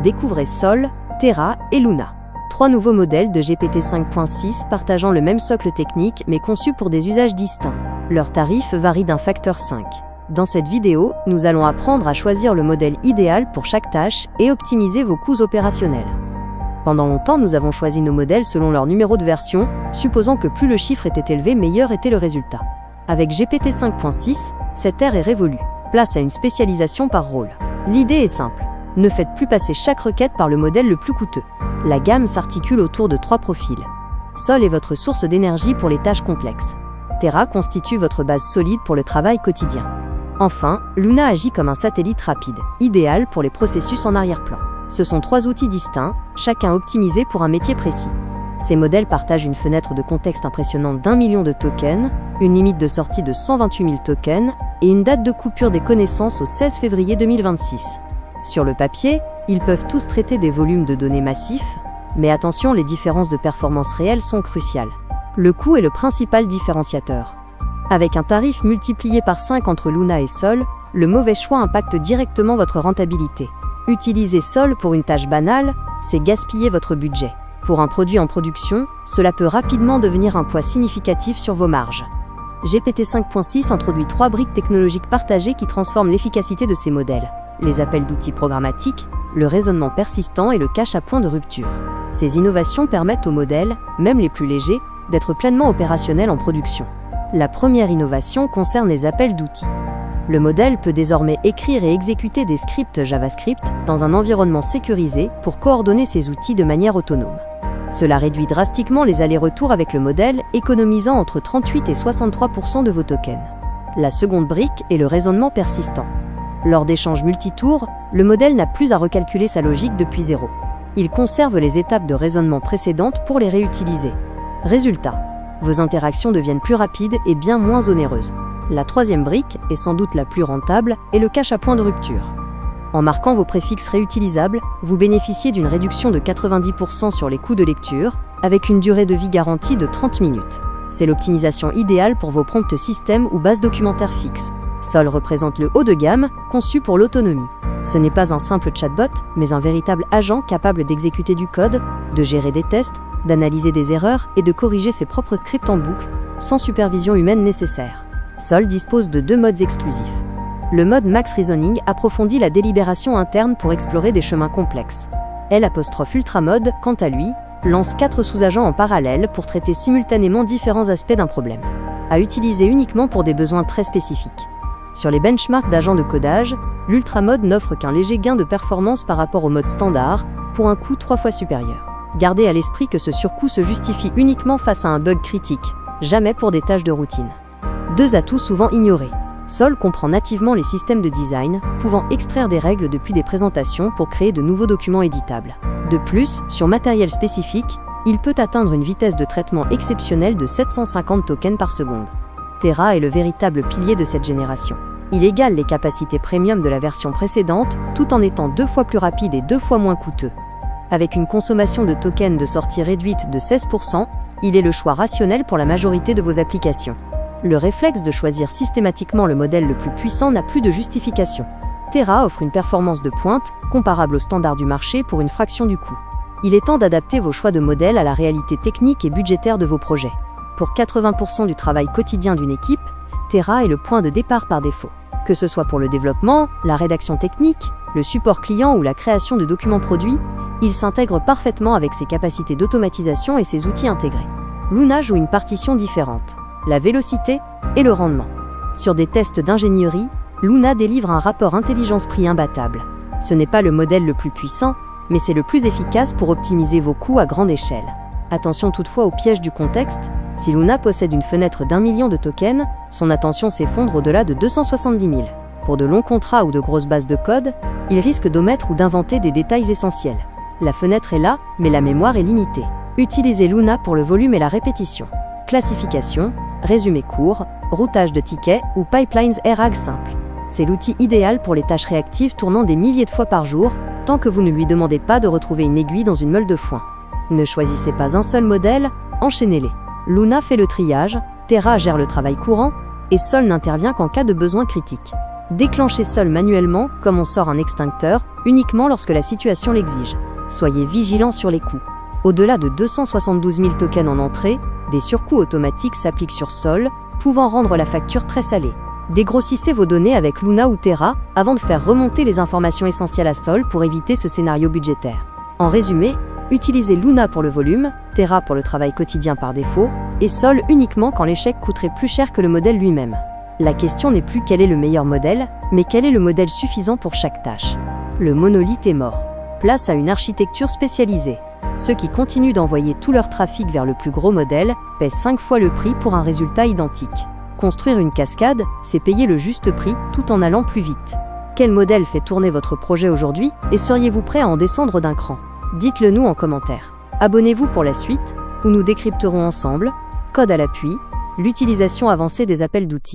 Découvrez Sol, Terra et Luna. 3 nouveaux modèles de GPT 5.6 partageant le même socle technique mais conçus pour des usages distincts. Leurs tarifs varient d'un facteur 5. Dans cette vidéo, nous allons apprendre à choisir le modèle idéal pour chaque tâche et optimiser vos coûts opérationnels. Pendant longtemps, nous avons choisi nos modèles selon leur numéro de version, supposant que plus le chiffre était élevé, meilleur était le résultat. Avec GPT 5.6, cette ère est révolue. Place à une spécialisation par rôle. L'idée est simple. Ne faites plus passer chaque requête par le modèle le plus coûteux. La gamme s'articule autour de 3 profils. Sol est votre source d'énergie pour les tâches complexes. Terra constitue votre base solide pour le travail quotidien. Enfin, Luna agit comme un satellite rapide, idéal pour les processus en arrière-plan. Ce sont 3 outils distincts, chacun optimisé pour un métier précis. Ces modèles partagent une fenêtre de contexte impressionnante d'1 million de tokens, une limite de sortie de 128 000 tokens et une date de coupure des connaissances au 16 février 2026. Sur le papier, ils peuvent tous traiter des volumes de données massifs, mais attention, les différences de performance réelles sont cruciales. Le coût est le principal différenciateur. Avec un tarif multiplié par 5 entre Luna et Sol, le mauvais choix impacte directement votre rentabilité. Utiliser Sol pour une tâche banale, c'est gaspiller votre budget. Pour un produit en production, cela peut rapidement devenir un poids significatif sur vos marges. GPT 5.6 introduit 3 briques technologiques partagées qui transforment l'efficacité de ces modèles. Les appels d'outils programmatiques, le raisonnement persistant et le cache à point de rupture. Ces innovations permettent aux modèles, même les plus légers, d'être pleinement opérationnels en production. La première innovation concerne les appels d'outils. Le modèle peut désormais écrire et exécuter des scripts JavaScript dans un environnement sécurisé pour coordonner ses outils de manière autonome. Cela réduit drastiquement les allers-retours avec le modèle, économisant entre 38 et 63% de vos tokens. La seconde brique est le raisonnement persistant. Lors d'échanges multitours, le modèle n'a plus à recalculer sa logique depuis zéro. Il conserve les étapes de raisonnement précédentes pour les réutiliser. Résultat, vos interactions deviennent plus rapides et bien moins onéreuses. La troisième brique, et sans doute la plus rentable, est le cache à point de rupture. En marquant vos préfixes réutilisables, vous bénéficiez d'une réduction de 90% sur les coûts de lecture, avec une durée de vie garantie de 30 minutes. C'est l'optimisation idéale pour vos prompts système ou bases documentaires fixes. Sol représente le haut de gamme, conçu pour l'autonomie. Ce n'est pas un simple chatbot, mais un véritable agent capable d'exécuter du code, de gérer des tests, d'analyser des erreurs et de corriger ses propres scripts en boucle, sans supervision humaine nécessaire. Sol dispose de 2 modes exclusifs. Le mode Max Reasoning approfondit la délibération interne pour explorer des chemins complexes. L'Ultra Mode, quant à lui, lance 4 sous-agents en parallèle pour traiter simultanément différents aspects d'un problème. À utiliser uniquement pour des besoins très spécifiques. Sur les benchmarks d'agents de codage, l'Ultra Mode n'offre qu'un léger gain de performance par rapport au mode standard, pour un coût 3 fois supérieur. Gardez à l'esprit que ce surcoût se justifie uniquement face à un bug critique, jamais pour des tâches de routine. 2 atouts souvent ignorés. Sol comprend nativement les systèmes de design, pouvant extraire des règles depuis des présentations pour créer de nouveaux documents éditables. De plus, sur matériel spécifique, il peut atteindre une vitesse de traitement exceptionnelle de 750 tokens par seconde. Terra est le véritable pilier de cette génération. Il égale les capacités premium de la version précédente, tout en étant 2 fois plus rapide et 2 fois moins coûteux. Avec une consommation de tokens de sortie réduite de 16%, il est le choix rationnel pour la majorité de vos applications. Le réflexe de choisir systématiquement le modèle le plus puissant n'a plus de justification. Terra offre une performance de pointe, comparable aux standards du marché pour une fraction du coût. Il est temps d'adapter vos choix de modèle à la réalité technique et budgétaire de vos projets. Pour 80% du travail quotidien d'une équipe, Terra est le point de départ par défaut. Que ce soit pour le développement, la rédaction technique, le support client ou la création de documents produits, il s'intègre parfaitement avec ses capacités d'automatisation et ses outils intégrés. Luna joue une partition différente, la vélocité et le rendement. Sur des tests d'ingénierie, Luna délivre un rapport intelligence-prix imbattable. Ce n'est pas le modèle le plus puissant, mais c'est le plus efficace pour optimiser vos coûts à grande échelle. Attention toutefois au piège du contexte, si Luna possède une fenêtre d'1 million de tokens, son attention s'effondre au-delà de 270 000. Pour de longs contrats ou de grosses bases de code, il risque d'omettre ou d'inventer des détails essentiels. La fenêtre est là, mais la mémoire est limitée. Utilisez Luna pour le volume et la répétition. Classification, résumé court, routage de tickets ou pipelines RAG simple. C'est l'outil idéal pour les tâches réactives tournant des milliers de fois par jour, tant que vous ne lui demandez pas de retrouver une aiguille dans une meule de foin. Ne choisissez pas un seul modèle, enchaînez-les. Luna fait le triage, Terra gère le travail courant, et Sol n'intervient qu'en cas de besoin critique. Déclenchez seul manuellement, comme on sort un extincteur, uniquement lorsque la situation l'exige. Soyez vigilant sur les coûts. Au-delà de 272 000 tokens en entrée, des surcoûts automatiques s'appliquent sur Sol, pouvant rendre la facture très salée. Dégrossissez vos données avec Luna ou Terra avant de faire remonter les informations essentielles à Sol pour éviter ce scénario budgétaire. En résumé, utilisez Luna pour le volume, Terra pour le travail quotidien par défaut, et Sol uniquement quand l'échec coûterait plus cher que le modèle lui-même. La question n'est plus quel est le meilleur modèle, mais quel est le modèle suffisant pour chaque tâche. Le monolithe est mort. Place à une architecture spécialisée. Ceux qui continuent d'envoyer tout leur trafic vers le plus gros modèle paient 5 fois le prix pour un résultat identique. Construire une cascade, c'est payer le juste prix tout en allant plus vite. Quel modèle fait tourner votre projet aujourd'hui et seriez-vous prêt à en descendre d'un cran? Dites-le nous en commentaire. Abonnez-vous pour la suite, où nous décrypterons ensemble, code à l'appui, l'utilisation avancée des appels d'outils.